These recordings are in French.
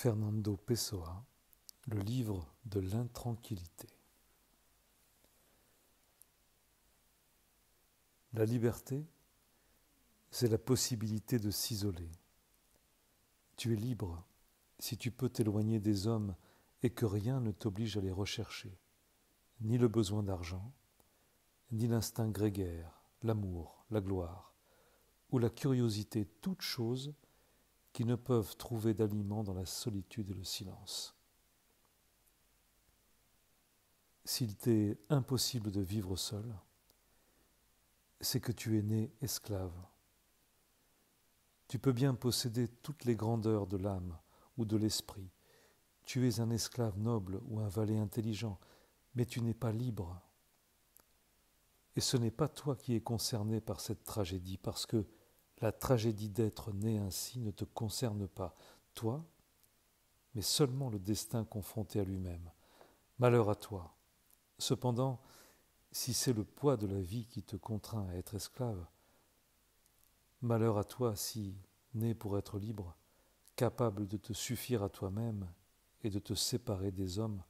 Fernando Pessoa, le livre de l'intranquillité. La liberté, c'est la possibilité de s'isoler. Tu es libre si tu peux t'éloigner des hommes et que rien ne t'oblige à les rechercher, ni le besoin d'argent, ni l'instinct grégaire, l'amour, la gloire, ou la curiosité, toutes choses qui ne peuvent trouver d'aliment dans la solitude et le silence. S'il t'est impossible de vivre seul, c'est que tu es né esclave. Tu peux bien posséder toutes les grandeurs de l'âme ou de l'esprit. Tu es un esclave noble ou un valet intelligent, mais tu n'es pas libre. Et ce n'est pas toi qui es concerné par cette tragédie, parce que la tragédie d'être né ainsi ne te concerne pas, toi, mais seulement le destin confronté à lui-même. Malheur à toi. Cependant, si c'est le poids de la vie qui te contraint à être esclave, malheur à toi si, né pour être libre, capable de te suffire à toi-même et de te séparer des hommes,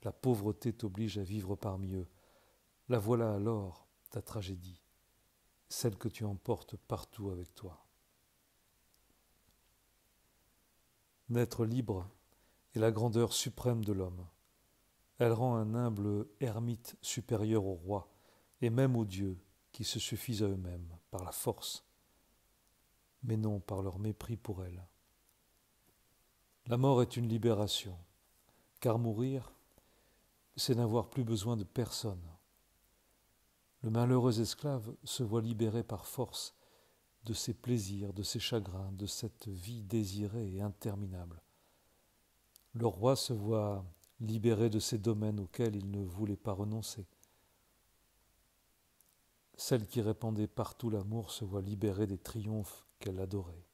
la pauvreté t'oblige à vivre parmi eux. La voilà alors, ta tragédie, celle que tu emportes partout avec toi. N'être libre est la grandeur suprême de l'homme. Elle rend un humble ermite supérieur aux rois et même aux dieux qui se suffisent à eux-mêmes par la force, mais non par leur mépris pour elle. La mort est une libération, car mourir, c'est n'avoir plus besoin de personne. Le malheureux esclave se voit libéré par force de ses plaisirs, de ses chagrins, de cette vie désirée et interminable. Le roi se voit libéré de ces domaines auxquels il ne voulait pas renoncer. Celle qui répandait partout l'amour se voit libérée des triomphes qu'elle adorait.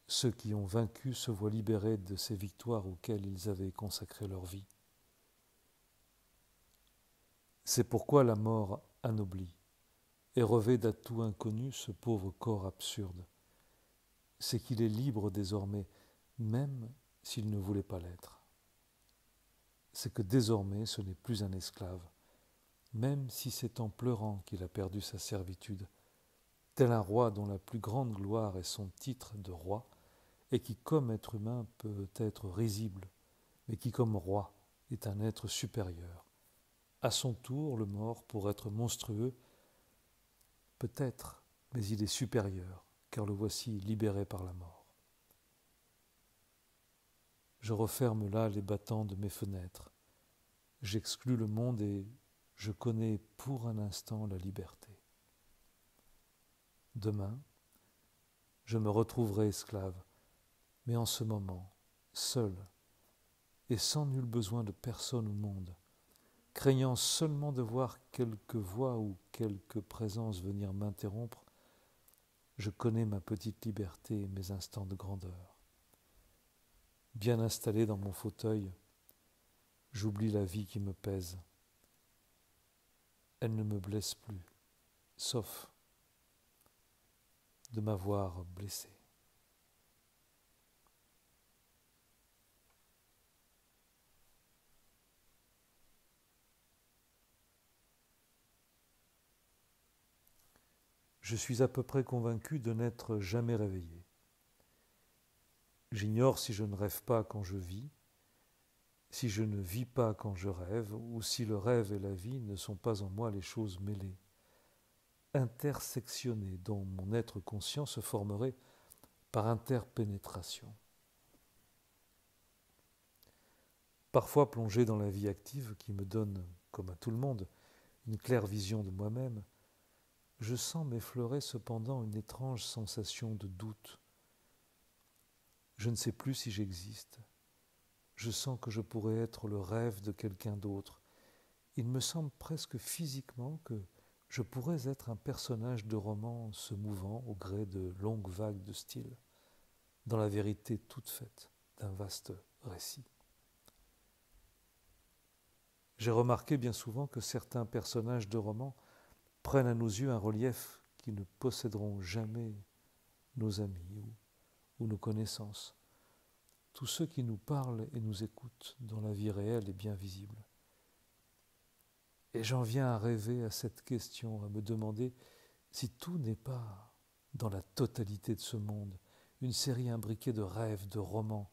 Ceux qui ont vaincu se voient libérés de ces victoires auxquelles ils avaient consacré leur vie. C'est pourquoi la mort anoblit et revêt d'atouts inconnus ce pauvre corps absurde. C'est qu'il est libre désormais, même s'il ne voulait pas l'être. C'est que désormais ce n'est plus un esclave, même si c'est en pleurant qu'il a perdu sa servitude, tel un roi dont la plus grande gloire est son titre de roi, et qui comme être humain peut être risible, mais qui comme roi est un être supérieur. À son tour, le mort, pour être monstrueux, peut-être, mais il est supérieur, car le voici libéré par la mort. Je referme là les battants de mes fenêtres. J'exclus le monde et je connais pour un instant la liberté. Demain, je me retrouverai esclave, mais en ce moment, seul, et sans nul besoin de personne au monde, craignant seulement de voir quelque voix ou quelque présence venir m'interrompre, je connais ma petite liberté et mes instants de grandeur. Bien installé dans mon fauteuil, j'oublie la vie qui me pèse. Elle ne me blesse plus, sauf de m'avoir blessé. Je suis à peu près convaincu de n'être jamais réveillé. J'ignore si je ne rêve pas quand je vis, si je ne vis pas quand je rêve, ou si le rêve et la vie ne sont pas en moi les choses mêlées, intersectionnées, dont mon être conscient se formerait par interpénétration. Parfois plongé dans la vie active qui me donne, comme à tout le monde, une claire vision de moi-même, je sens m'effleurer cependant une étrange sensation de doute. Je ne sais plus si j'existe. Je sens que je pourrais être le rêve de quelqu'un d'autre. Il me semble presque physiquement que je pourrais être un personnage de roman se mouvant au gré de longues vagues de style, dans la vérité toute faite d'un vaste récit. J'ai remarqué bien souvent que certains personnages de romans prennent à nos yeux un relief qui ne posséderont jamais nos amis ou nos connaissances. tous ceux qui nous parlent et nous écoutent dans la vie réelle et bien visible. Et j'en viens à rêver à cette question, à me demander si tout n'est pas, dans la totalité de ce monde, une série imbriquée de rêves, de romans,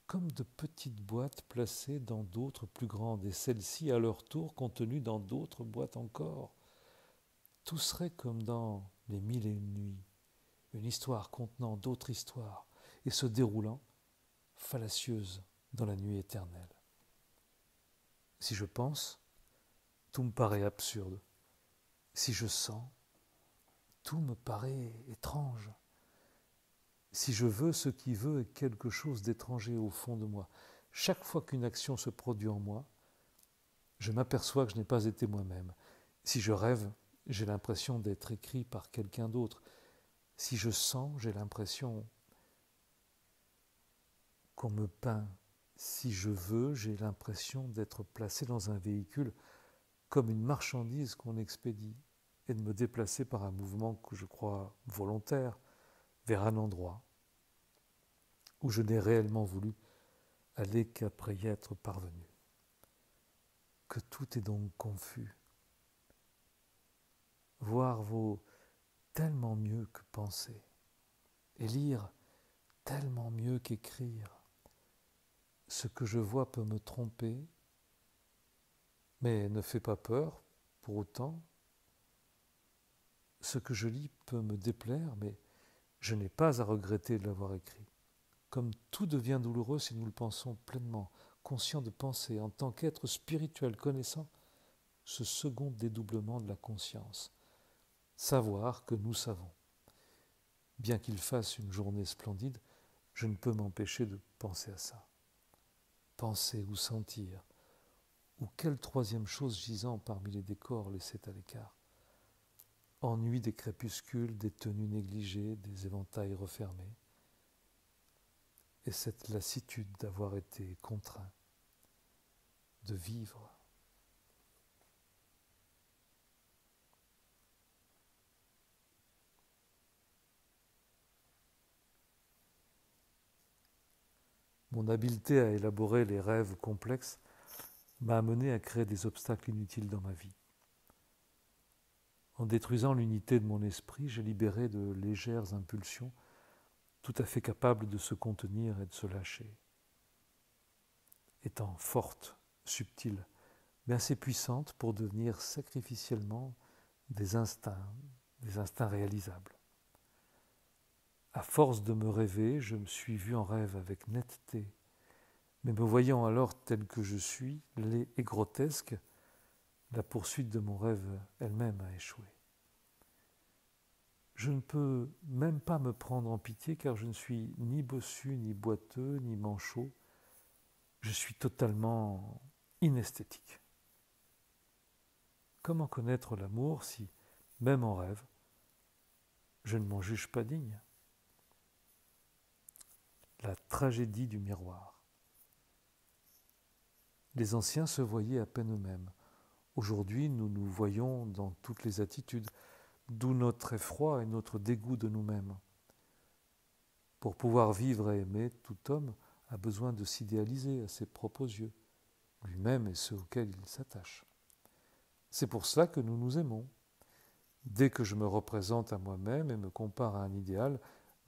comme de petites boîtes placées dans d'autres plus grandes, et celles-ci, à leur tour, contenues dans d'autres boîtes encore. Tout serait comme dans les 1001 nuits, une histoire contenant d'autres histoires, et se déroulant, fallacieuse, dans la nuit éternelle. Si je pense, tout me paraît absurde. Si je sens, tout me paraît étrange. Si je veux, ce qui veut est quelque chose d'étranger au fond de moi. Chaque fois qu'une action se produit en moi, je m'aperçois que je n'ai pas été moi-même. Si je rêve, j'ai l'impression d'être écrit par quelqu'un d'autre. Si je sens, j'ai l'impression qu'on me peint. Si je veux, j'ai l'impression d'être placé dans un véhicule comme une marchandise qu'on expédie et de me déplacer par un mouvement que je crois volontaire vers un endroit où je n'ai réellement voulu aller qu'après y être parvenu. Que tout est donc confus. Voir vaut tellement mieux que penser, et lire tellement mieux qu'écrire. Ce que je vois peut me tromper, mais ne fait pas peur pour autant. Ce que je lis peut me déplaire, mais je n'ai pas à regretter de l'avoir écrit. Comme tout devient douloureux si nous le pensons pleinement, conscient de penser en tant qu'être spirituel, connaissant ce second dédoublement de la conscience. Savoir que nous savons. Bien qu'il fasse une journée splendide, je ne peux m'empêcher de penser à ça. Penser ou sentir, ou quelle troisième chose gisant parmi les décors laissés à l'écart. Ennui des crépuscules, des tenues négligées, des éventails refermés. Et cette lassitude d'avoir été contraint de vivre. Mon habileté à élaborer les rêves complexes m'a amené à créer des obstacles inutiles dans ma vie. En détruisant l'unité de mon esprit, j'ai libéré de légères impulsions, tout à fait capables de se contenir et de se lâcher. Étant fortes, subtiles, mais assez puissantes pour devenir sacrificiellement des instincts réalisables. À force de me rêver, je me suis vu en rêve avec netteté, mais me voyant alors tel que je suis, laid et grotesque, la poursuite de mon rêve elle-même a échoué. Je ne peux même pas me prendre en pitié car je ne suis ni bossu, ni boiteux, ni manchot. Je suis totalement inesthétique. Comment connaître l'amour si, même en rêve, je ne m'en juge pas digne ? La tragédie du miroir. Les anciens se voyaient à peine eux-mêmes. Aujourd'hui, nous nous voyons dans toutes les attitudes, d'où notre effroi et notre dégoût de nous-mêmes. Pour pouvoir vivre et aimer, tout homme a besoin de s'idéaliser à ses propres yeux, lui-même et ceux auxquels il s'attache. C'est pour cela que nous nous aimons. Dès que je me représente à moi-même et me compare à un idéal,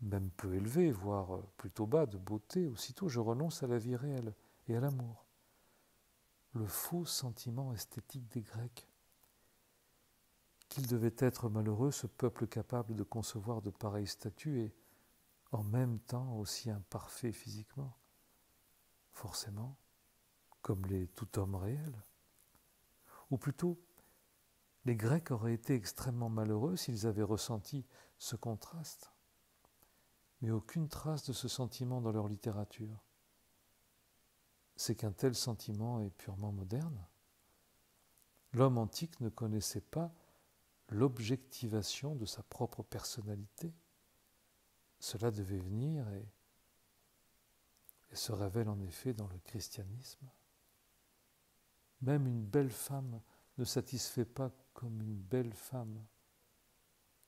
même peu élevé, voire plutôt bas de beauté, aussitôt je renonce à la vie réelle et à l'amour. Le faux sentiment esthétique des Grecs. Qu'il devait être malheureux ce peuple capable de concevoir de pareils statues et en même temps aussi imparfait physiquement, forcément, comme l'est tout homme réel. Ou plutôt, les Grecs auraient été extrêmement malheureux s'ils avaient ressenti ce contraste, mais aucune trace de ce sentiment dans leur littérature. C'est qu'un tel sentiment est purement moderne. L'homme antique ne connaissait pas l'objectivation de sa propre personnalité. Cela devait venir et se révèle en effet dans le christianisme. Même une belle femme ne satisfait pas comme une belle femme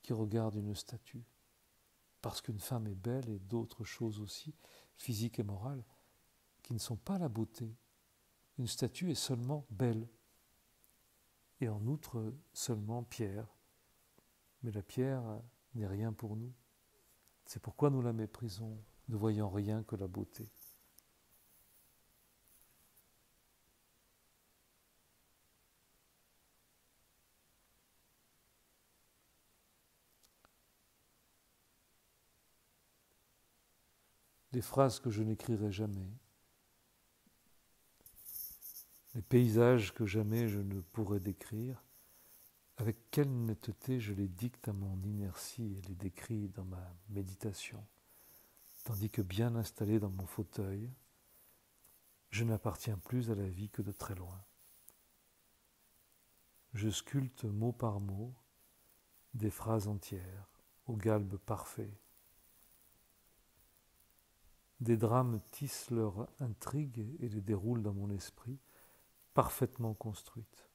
qui regarde une statue. Parce qu'une femme est belle et d'autres choses aussi, physiques et morales, qui ne sont pas la beauté. Une statue est seulement belle, et en outre seulement pierre. Mais la pierre n'est rien pour nous. C'est pourquoi nous la méprisons, ne voyant rien que la beauté. Les phrases que je n'écrirai jamais, les paysages que jamais je ne pourrai décrire, avec quelle netteté je les dicte à mon inertie et les décris dans ma méditation, tandis que bien installé dans mon fauteuil, je n'appartiens plus à la vie que de très loin. Je sculpte mot par mot des phrases entières, au galbe parfait. Des drames tissent leur intrigue et les déroulent dans mon esprit, parfaitement construites.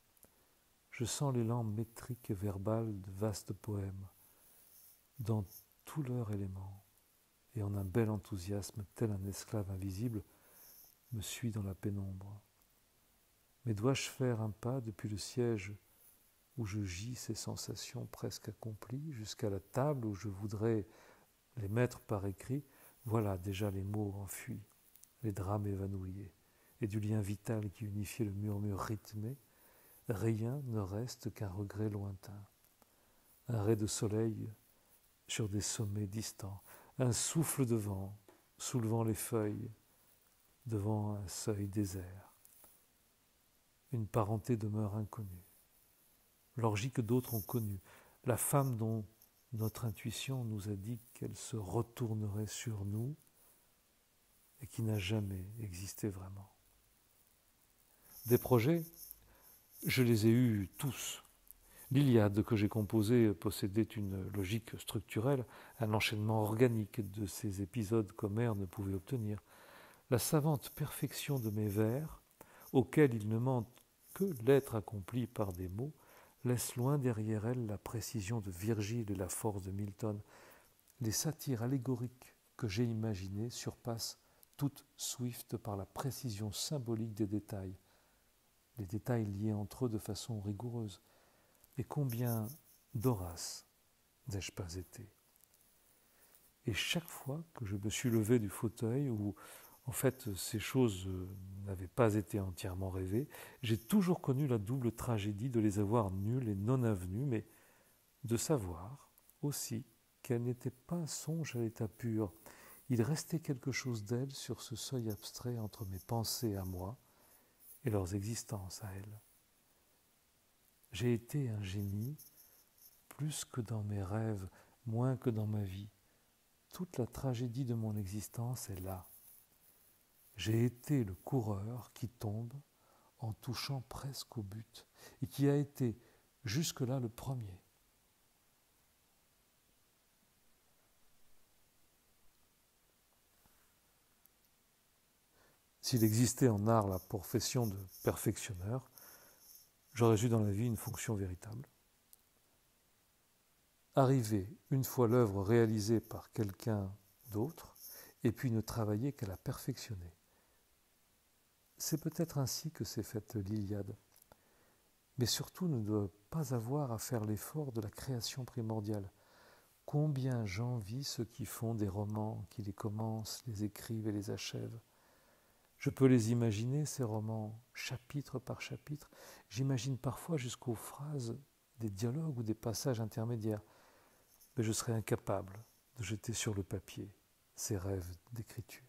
Je sens l'élan métrique et verbal de vastes poèmes, dans tous leurs éléments, et en un bel enthousiasme, tel un esclave invisible, me suis dans la pénombre. Mais dois-je faire un pas depuis le siège où je gis ces sensations presque accomplies, jusqu'à la table où je voudrais les mettre par écrit? Voilà déjà les mots enfuis, les drames évanouis, et du lien vital qui unifiait le murmure rythmé, rien ne reste qu'un regret lointain, un ray de soleil sur des sommets distants, un souffle de vent soulevant les feuilles devant un seuil désert. Une parenté demeure inconnue, l'orgie que d'autres ont connue, la femme dont notre intuition nous a dit qu'elle se retournerait sur nous et qui n'a jamais existé vraiment. Des projets, je les ai eus tous. L'Iliade que j'ai composée possédait une logique structurelle, un enchaînement organique de ces épisodes qu'Homère ne pouvait obtenir. La savante perfection de mes vers, auxquels il ne manque que l'être accompli par des mots, laisse loin derrière elle la précision de Virgile et la force de Milton. Les satires allégoriques que j'ai imaginées surpassent toute Swift par la précision symbolique des détails, les détails liés entre eux de façon rigoureuse. Et combien d'Horace n'ai-je pas été? Et chaque fois que je me suis levé du fauteuil, où en fait ces choses n'avaient pas été entièrement rêvées, j'ai toujours connu la double tragédie de les avoir nulles et non avenues, mais de savoir aussi qu'elles n'étaient pas un songe à l'état pur. Il restait quelque chose d'elles sur ce seuil abstrait entre mes pensées à moi et leurs existences à elles. J'ai été un génie, plus que dans mes rêves, moins que dans ma vie. Toute la tragédie de mon existence est là. J'ai été le coureur qui tombe en touchant presque au but et qui a été jusque-là le premier. S'il existait en art la profession de perfectionneur, j'aurais eu dans la vie une fonction véritable. Arriver, une fois l'œuvre réalisée par quelqu'un d'autre, et puis ne travailler qu'à la perfectionner. C'est peut-être ainsi que s'est faite l'Iliade, mais surtout ne doit pas avoir à faire l'effort de la création primordiale. Combien j'envie ceux qui font des romans, qui les commencent, les écrivent et les achèvent. Je peux les imaginer, ces romans, chapitre par chapitre. J'imagine parfois jusqu'aux phrases, des dialogues ou des passages intermédiaires. Mais je serais incapable de jeter sur le papier ces rêves d'écriture.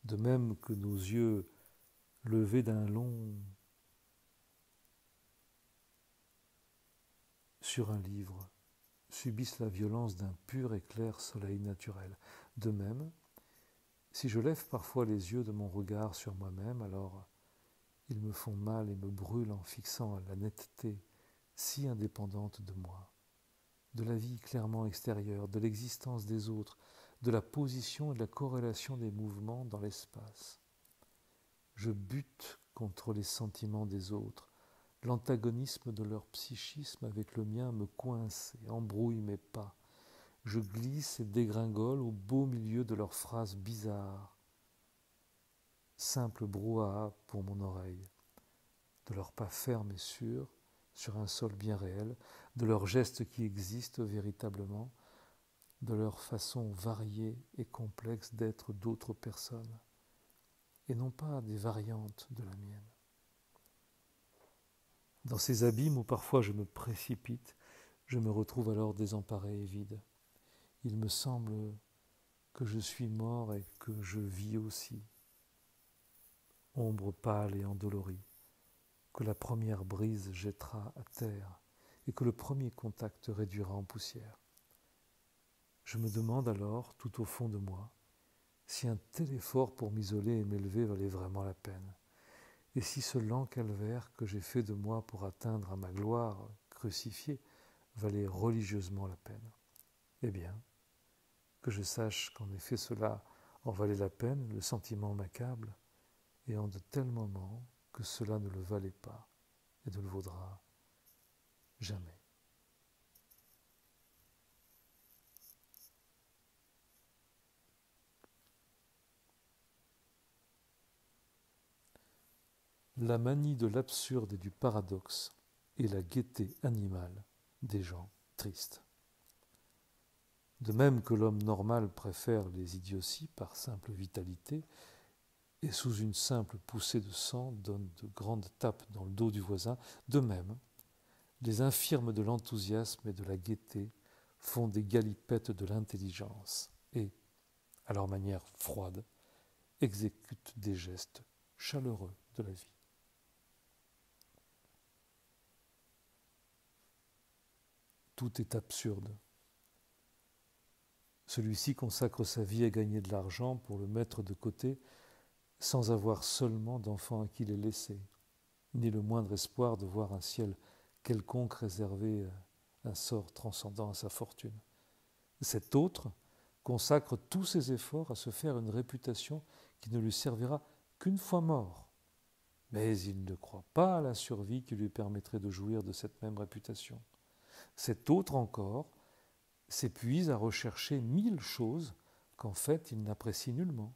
De même que nos yeux levés d'un long sur un livre subissent la violence d'un pur et clair soleil naturel. De même, si je lève parfois les yeux de mon regard sur moi-même, alors ils me font mal et me brûlent en fixant la netteté si indépendante de moi, de la vie clairement extérieure, de l'existence des autres, de la position et de la corrélation des mouvements dans l'espace. Je bute contre les sentiments des autres, L'antagonisme de leur psychisme avec le mien me coince et embrouille mes pas. Je glisse et dégringole au beau milieu de leurs phrases bizarres. Simple brouhaha pour mon oreille, de leurs pas fermes et sûrs sur un sol bien réel, de leurs gestes qui existent véritablement, de leur façon variée et complexe d'être d'autres personnes, et non pas des variantes de la mienne. Dans ces abîmes où parfois je me précipite, je me retrouve alors désemparé et vide. Il me semble que je suis mort et que je vis aussi. Ombre pâle et endolorie, que la première brise jettera à terre et que le premier contact réduira en poussière. Je me demande alors, tout au fond de moi, si un tel effort pour m'isoler et m'élever valait vraiment la peine, et si ce lent calvaire que j'ai fait de moi pour atteindre à ma gloire crucifiée valait religieusement la peine. Eh bien, que je sache qu'en effet cela en valait la peine, le sentiment m'accable, et en de tels moments que cela ne le valait pas et ne le vaudra jamais. La manie de l'absurde et du paradoxe est la gaieté animale des gens tristes. De même que l'homme normal préfère les idioties par simple vitalité et sous une simple poussée de sang donne de grandes tapes dans le dos du voisin, de même, les infirmes de l'enthousiasme et de la gaieté font des galipettes de l'intelligence et, à leur manière froide, exécutent des gestes chaleureux de la vie. Tout est absurde. Celui-ci consacre sa vie à gagner de l'argent pour le mettre de côté sans avoir seulement d'enfants à qui les laisser, ni le moindre espoir de voir un ciel quelconque réservé un sort transcendant à sa fortune. Cet autre consacre tous ses efforts à se faire une réputation qui ne lui servira qu'une fois mort. Mais il ne croit pas à la survie qui lui permettrait de jouir de cette même réputation. Cet autre encore s'épuise à rechercher 1000 choses qu'en fait il n'apprécie nullement.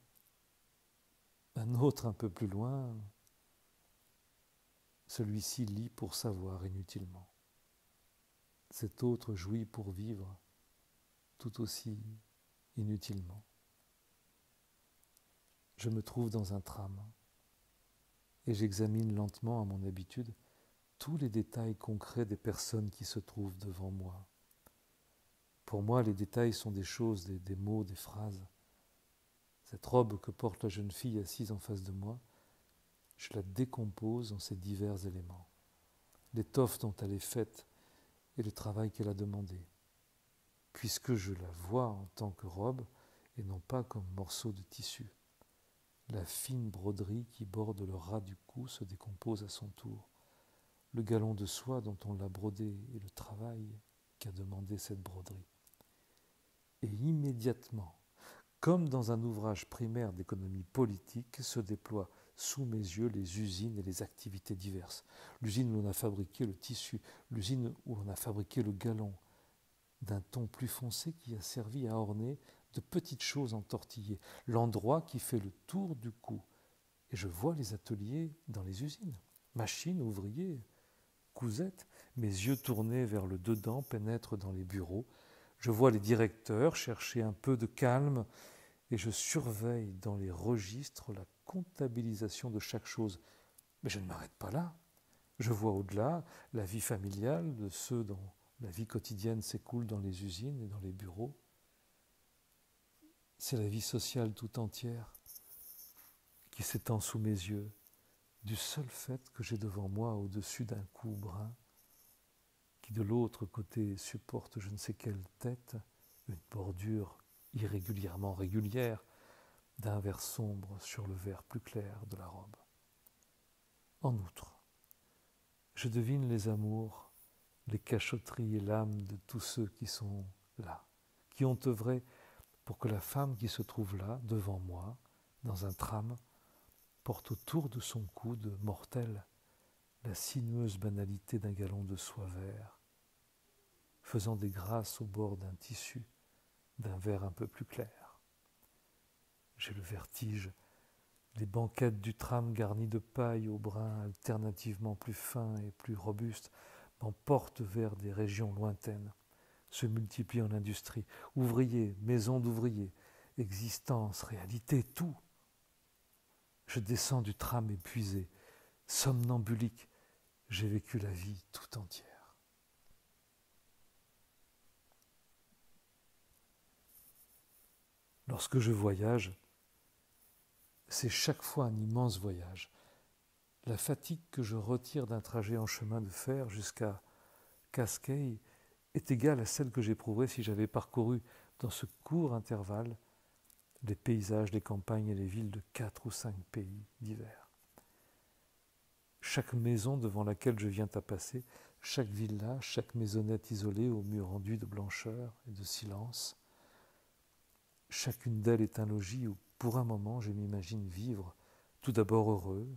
Un autre un peu plus loin, celui-ci lit pour savoir inutilement. Cet autre jouit pour vivre tout aussi inutilement. Je me trouve dans un tram et j'examine lentement à mon habitude tous les détails concrets des personnes qui se trouvent devant moi. Pour moi, les détails sont des choses, des mots, des phrases. Cette robe que porte la jeune fille assise en face de moi, je la décompose en ces divers éléments. L'étoffe dont elle est faite et le travail qu'elle a demandé. Puisque je la vois en tant que robe et non pas comme morceau de tissu. La fine broderie qui borde le ras du cou se décompose à son tour. Le galon de soie dont on l'a brodé et le travail qu'a demandé cette broderie. Et immédiatement, comme dans un ouvrage primaire d'économie politique, se déploient sous mes yeux les usines et les activités diverses. L'usine où on a fabriqué le tissu, l'usine où on a fabriqué le galon, d'un ton plus foncé qui a servi à orner de petites choses entortillées, l'endroit qui fait le tour du cou. Et je vois les ateliers dans les usines, machines, ouvriers, cousettes, mes yeux tournés vers le dedans pénètrent dans les bureaux, je vois les directeurs chercher un peu de calme et je surveille dans les registres la comptabilisation de chaque chose. Mais je ne m'arrête pas là. Je vois au-delà la vie familiale de ceux dont la vie quotidienne s'écoule dans les usines et dans les bureaux. C'est la vie sociale tout entière qui s'étend sous mes yeux, du seul fait que j'ai devant moi, au-dessus d'un cou brun, qui de l'autre côté supporte je ne sais quelle tête, une bordure irrégulièrement régulière, d'un vert sombre sur le vert plus clair de la robe. En outre, je devine les amours, les cachotteries et l'âme de tous ceux qui sont là, qui ont œuvré pour que la femme qui se trouve là, devant moi, dans un tram, porte autour de son cou de mortelles la sinueuse banalité d'un galon de soie vert, faisant des grâces au bord d'un tissu, d'un verre un peu plus clair. J'ai le vertige, les banquettes du tram garnies de paille au brin alternativement plus fin et plus robuste m'emportent vers des régions lointaines, se multiplient en industrie, ouvriers, maisons d'ouvriers, existence, réalité, tout. Je descends du tram épuisé, somnambulique, j'ai vécu la vie tout entière. Lorsque je voyage, c'est chaque fois un immense voyage. La fatigue que je retire d'un trajet en chemin de fer jusqu'à Cascais est égale à celle que j'éprouverais si j'avais parcouru dans ce court intervalle les paysages, les campagnes et les villes de 4 ou 5 pays divers. Chaque maison devant laquelle je viens à passer, chaque villa, chaque maisonnette isolée aux murs enduits de blancheur et de silence, chacune d'elles est un logis où, pour un moment, je m'imagine vivre, tout d'abord heureux,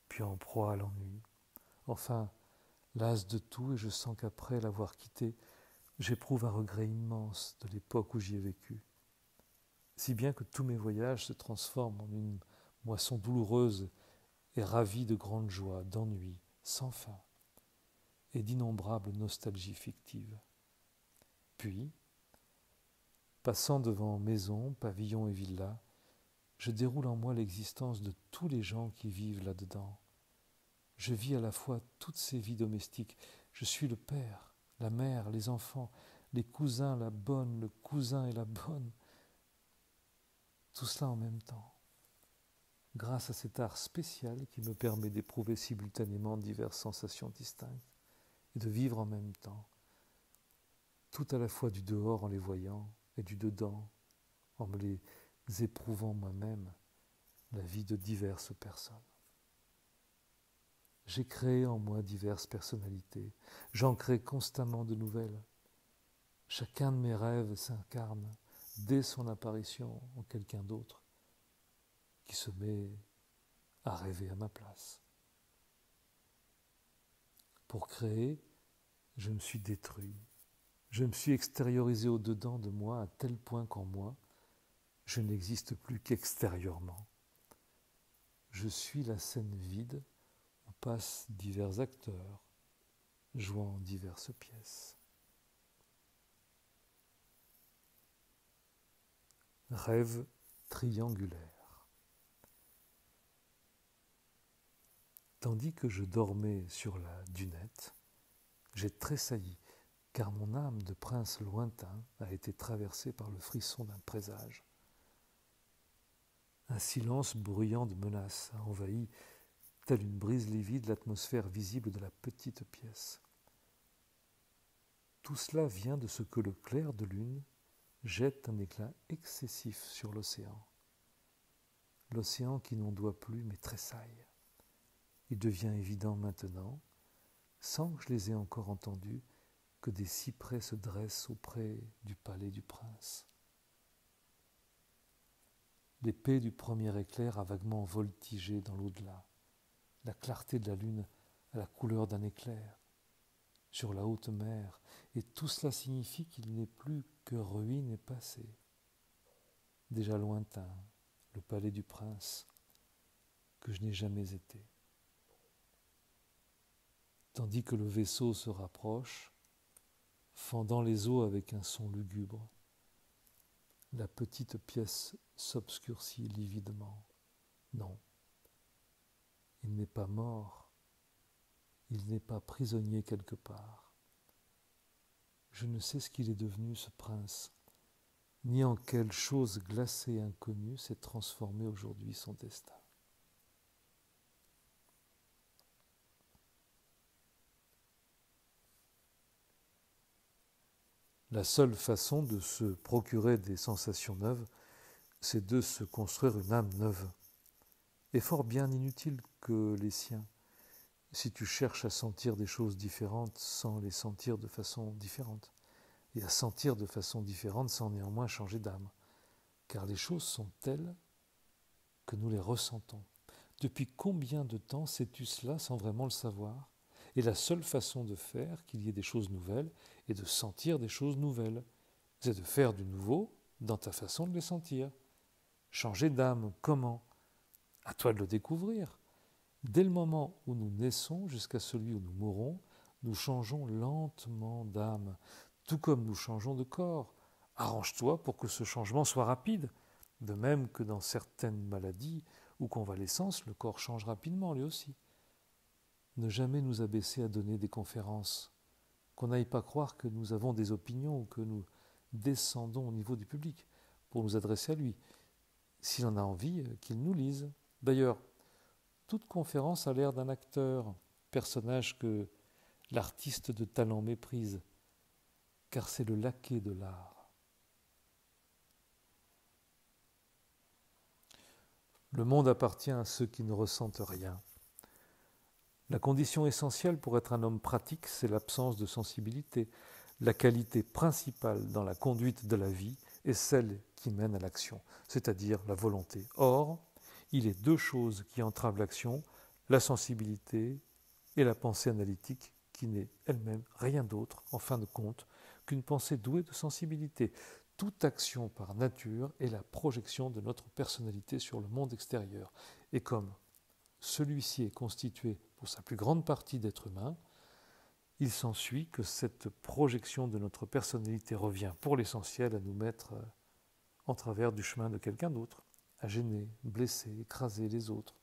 puis en proie à l'ennui. Enfin, las de tout, et je sens qu'après l'avoir quitté, j'éprouve un regret immense de l'époque où j'y ai vécu. Si bien que tous mes voyages se transforment en une moisson douloureuse et ravie de grandes joies, d'ennuis, sans fin, et d'innombrables nostalgies fictives. Puis, passant devant maisons, pavillons et villas, je déroule en moi l'existence de tous les gens qui vivent là-dedans. Je vis à la fois toutes ces vies domestiques. Je suis le père, la mère, les enfants, les cousins, la bonne, le cousin et la bonne. Tout cela en même temps, grâce à cet art spécial qui me permet d'éprouver simultanément diverses sensations distinctes et de vivre en même temps, tout à la fois du dehors en les voyant et du dedans en me les éprouvant moi-même, la vie de diverses personnes. J'ai créé en moi diverses personnalités, j'en crée constamment de nouvelles. Chacun de mes rêves s'incarne dès son apparition en quelqu'un d'autre qui se met à rêver à ma place. Pour créer, je me suis détruit. Je me suis extériorisé au-dedans de moi à tel point qu'en moi, je n'existe plus qu'extérieurement. Je suis la scène vide où passent divers acteurs, jouant diverses pièces. Rêve triangulaire. Tandis que je dormais sur la dunette, j'ai tressailli, car mon âme de prince lointain a été traversée par le frisson d'un présage. Un silence bruyant de menaces a envahi, telle une brise livide, l'atmosphère visible de la petite pièce. Tout cela vient de ce que le clair de lune jette un éclat excessif sur l'océan. L'océan qui n'en doit plus mais tressaille. Il devient évident maintenant, sans que je les ai encore entendus, que des cyprès se dressent auprès du palais du prince. L'épée du premier éclair a vaguement voltigé dans l'au-delà. La clarté de la lune a la couleur d'un éclair sur la haute mer, et tout cela signifie qu'il n'est plus que ruine et passé. Déjà lointain, le palais du prince, que je n'ai jamais été. Tandis que le vaisseau se rapproche, fendant les eaux avec un son lugubre, la petite pièce s'obscurcit lividement. Non, il n'est pas mort, il n'est pas prisonnier quelque part. Je ne sais ce qu'il est devenu, ce prince, ni en quelle chose glacée et inconnue s'est transformé aujourd'hui son destin. La seule façon de se procurer des sensations neuves, c'est de se construire une âme neuve, et fort bien inutile que les siens, si tu cherches à sentir des choses différentes sans les sentir de façon différente, et à sentir de façon différente sans néanmoins changer d'âme, car les choses sont telles que nous les ressentons. Depuis combien de temps sais-tu cela sans vraiment le savoir? Et la seule façon de faire qu'il y ait des choses nouvelles est de sentir des choses nouvelles. C'est de faire du nouveau dans ta façon de les sentir. Changer d'âme, comment? À toi de le découvrir. Dès le moment où nous naissons jusqu'à celui où nous mourrons, nous changeons lentement d'âme, tout comme nous changeons de corps. Arrange-toi pour que ce changement soit rapide, de même que dans certaines maladies ou convalescences, le corps change rapidement lui aussi. Ne jamais nous abaisser à donner des conférences, qu'on n'aille pas croire que nous avons des opinions ou que nous descendons au niveau du public pour nous adresser à lui. S'il en a envie, qu'il nous lise. D'ailleurs, toute conférence a l'air d'un acteur, personnage que l'artiste de talent méprise, car c'est le laquais de l'art. Le monde appartient à ceux qui ne ressentent rien. La condition essentielle pour être un homme pratique, c'est l'absence de sensibilité. La qualité principale dans la conduite de la vie est celle qui mène à l'action, c'est-à-dire la volonté. Or, il est deux choses qui entravent l'action, la sensibilité et la pensée analytique, qui n'est elle-même rien d'autre, en fin de compte, qu'une pensée douée de sensibilité. Toute action par nature est la projection de notre personnalité sur le monde extérieur. Et comme celui-ci est constitué pour sa plus grande partie d'êtres humains, il s'ensuit que cette projection de notre personnalité revient pour l'essentiel à nous mettre en travers du chemin de quelqu'un d'autre, à gêner, blesser, écraser les autres.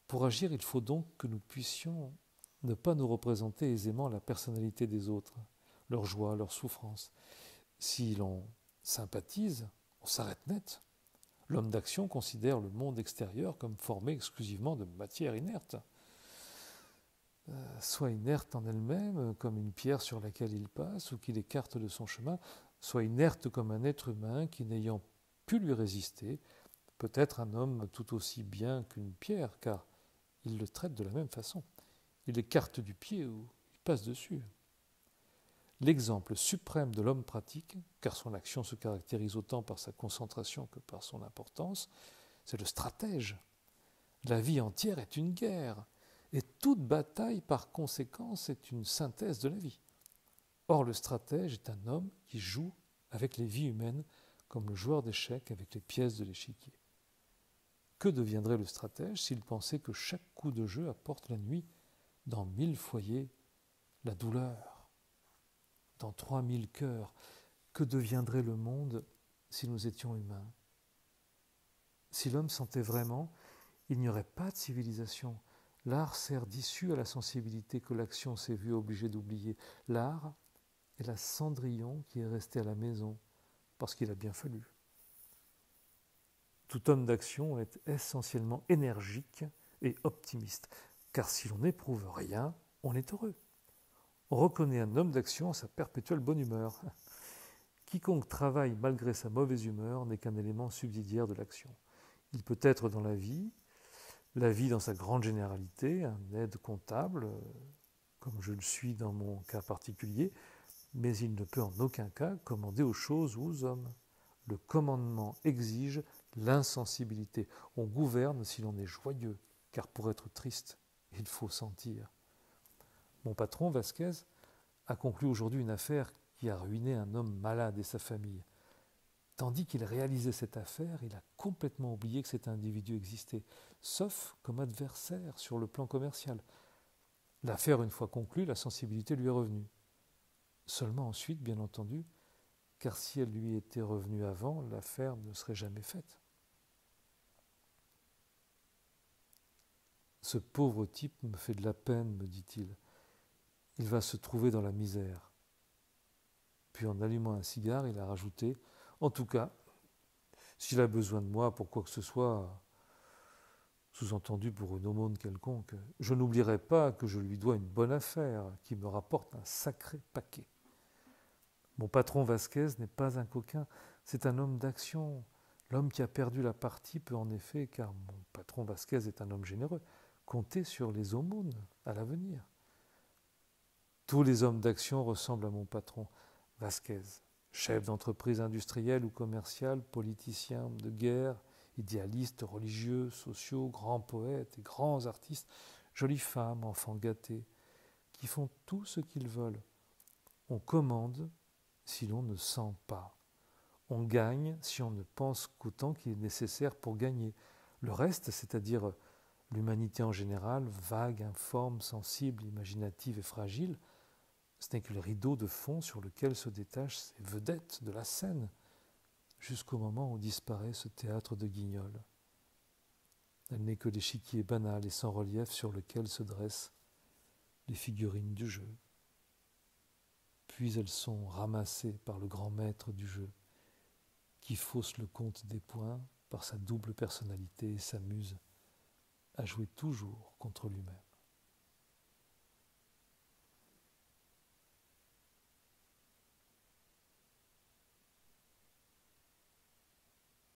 Pour agir, il faut donc que nous puissions ne pas nous représenter aisément la personnalité des autres, leurs joies, leurs souffrances. Si l'on sympathise, on s'arrête net. L'homme d'action considère le monde extérieur comme formé exclusivement de matière inerte. Soit inerte en elle-même, comme une pierre sur laquelle il passe ou qu'il écarte de son chemin, soit inerte comme un être humain qui, n'ayant pu lui résister, peut être un homme tout aussi bien qu'une pierre, car il le traite de la même façon. Il l'écarte du pied ou il passe dessus. L'exemple suprême de l'homme pratique, car son action se caractérise autant par sa concentration que par son importance, c'est le stratège. La vie entière est une guerre, et toute bataille, par conséquence, est une synthèse de la vie. Or, le stratège est un homme qui joue avec les vies humaines comme le joueur d'échecs avec les pièces de l'échiquier. Que deviendrait le stratège s'il pensait que chaque coup de jeu apporte la nuit dans 1000 foyers la douleur, dans 3000 cœurs? Que deviendrait le monde si nous étions humains? Si l'homme sentait vraiment, il n'y aurait pas de civilisation. L'art sert d'issue à la sensibilité que l'action s'est vue obligée d'oublier. L'art est la Cendrillon qui est restée à la maison parce qu'il a bien fallu. Tout homme d'action est essentiellement énergique et optimiste, car si l'on n'éprouve rien, on est heureux. On reconnaît un homme d'action à sa perpétuelle bonne humeur. Quiconque travaille malgré sa mauvaise humeur n'est qu'un élément subsidiaire de l'action. Il peut être dans la vie dans sa grande généralité, un aide comptable, comme je le suis dans mon cas particulier, mais il ne peut en aucun cas commander aux choses ou aux hommes. Le commandement exige l'insensibilité. On gouverne si l'on est joyeux, car pour être triste, il faut sentir. Mon patron, Vasquez, a conclu aujourd'hui une affaire qui a ruiné un homme malade et sa famille. Tandis qu'il réalisait cette affaire, il a complètement oublié que cet individu existait, sauf comme adversaire sur le plan commercial. L'affaire, une fois conclue, la sensibilité lui est revenue. Seulement ensuite, bien entendu, car si elle lui était revenue avant, l'affaire ne serait jamais faite. Ce pauvre type me fait de la peine, me dit-il. Il va se trouver dans la misère. Puis en allumant un cigare, il a rajouté « En tout cas, s'il a besoin de moi pour quoi que ce soit, sous-entendu pour une aumône quelconque, je n'oublierai pas que je lui dois une bonne affaire qui me rapporte un sacré paquet. » Mon patron Vasquez n'est pas un coquin, c'est un homme d'action. L'homme qui a perdu la partie peut en effet, car mon patron Vasquez est un homme généreux, compter sur les aumônes à l'avenir. Tous les hommes d'action ressemblent à mon patron Vasquez. Chef d'entreprise industrielle ou commerciale, politicien, de guerre, idéalistes, religieux, sociaux, grands poètes et grands artistes, jolies femmes, enfants gâtés, qui font tout ce qu'ils veulent. On commande si l'on ne sent pas. On gagne si on ne pense qu'autant qu'il est nécessaire pour gagner. Le reste, c'est-à-dire l'humanité en général, vague, informe, sensible, imaginative et fragile, ce n'est que le rideau de fond sur lequel se détachent ces vedettes de la scène, jusqu'au moment où disparaît ce théâtre de Guignol. Elle n'est que l'échiquier banal et sans relief sur lequel se dressent les figurines du jeu. Puis elles sont ramassées par le grand maître du jeu, qui fausse le compte des points par sa double personnalité et s'amuse à jouer toujours contre lui-même.